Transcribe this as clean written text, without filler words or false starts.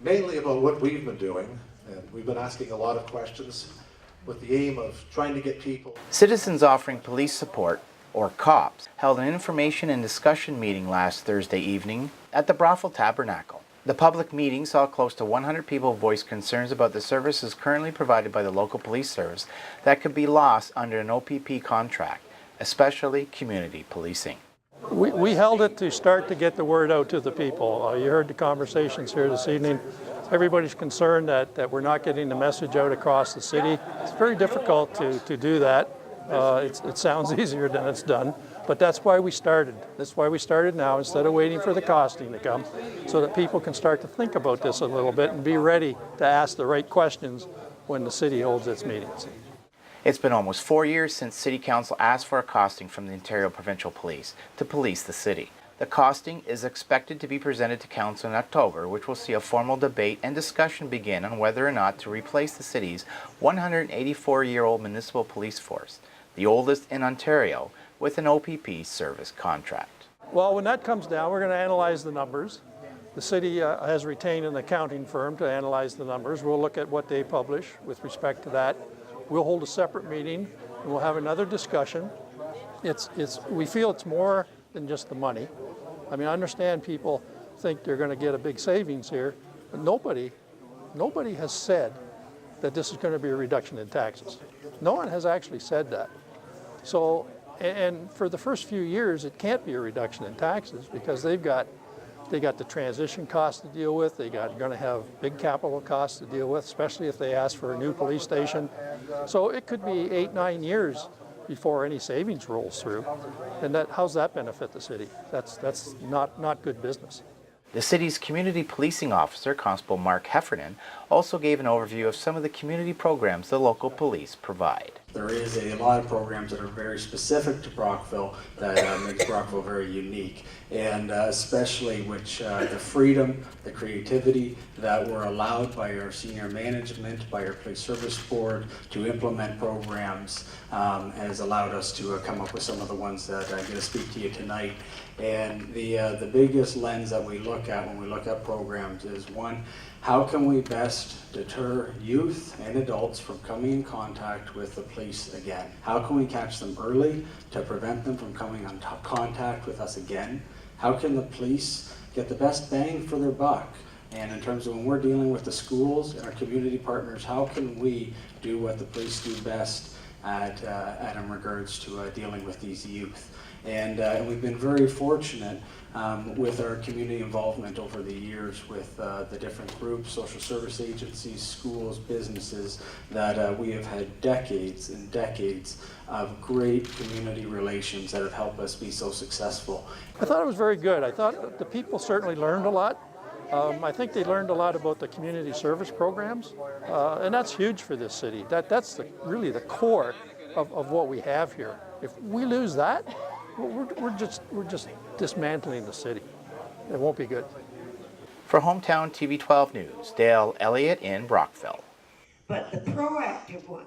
mainly about what we've been doing, and we've been asking a lot of questions with the aim of trying to get people. Citizens Offering Police Support, or COPS, held an information and discussion meeting last Thursday evening at the Brockville Tabernacle. The public meeting saw close to 100 people voice concerns about the services currently provided by the local police service that could be lost under an OPP contract, especially community policing. We held it to start to get the word out to the people. You heard the conversations here this evening. Everybody's concerned that we're not getting the message out across the city. It's very difficult to do that. It sounds easier than it's done, but that's why we started. That's why we started now instead of waiting for the costing to come, so that people can start to think about this a little bit and be ready to ask the right questions when the city holds its meetings. It's been almost 4 years since City Council asked for a costing from the Ontario Provincial Police to police the city. The costing is expected to be presented to Council in October, which will see a formal debate and discussion begin on whether or not to replace the city's 184-year-old municipal police force, the oldest in Ontario, with an OPP service contract. Well, when that comes down, we're going to analyze the numbers. The city has retained an accounting firm to analyze the numbers. We'll look at what they publish with respect to that. We'll hold a separate meeting and we'll have another discussion. We feel it's more than just the money. I mean, I understand people think they're going to get a big savings here, but nobody has said that this is going to be a reduction in taxes. No one has actually said that. So, and for the first few years, it can't be a reduction in taxes because they got the transition costs to deal with. They're going to have big capital costs to deal with, especially if they ask for a new police station. So it could be 8-9 years before any savings rolls through. And how's that benefit the city? That's not good business. The city's community policing officer, Constable Mark Heffernan, also gave an overview of some of the community programs the local police provide. There is a lot of programs that are very specific to Brockville that makes Brockville very unique, and especially the freedom, the creativity that we're allowed by our senior management, by our police service board to implement programs has allowed us to come up with some of the ones that I'm going to speak to you tonight. And the biggest lens that we look at when we look at programs is, one, how can we best deter youth and adults from coming in contact with the police again? How can we catch them early to prevent them from coming in contact with us again? How can the police get the best bang for their buck? And in terms of when we're dealing with the schools and our community partners, how can we do what the police do best in regards to dealing with these youth? And we've been very fortunate with our community involvement over the years with the different groups, social service agencies, schools, businesses, that we have had decades and decades of great community relations that have helped us be so successful. I thought it was very good. I thought the people certainly learned a lot. I think they learned a lot about the community service programs, and that's huge for this city. That's really the core of what we have here. If we lose that, we're just dismantling the city. It won't be good. For Hometown TV 12 News, Dale Elliott in Brockville. But the proactive one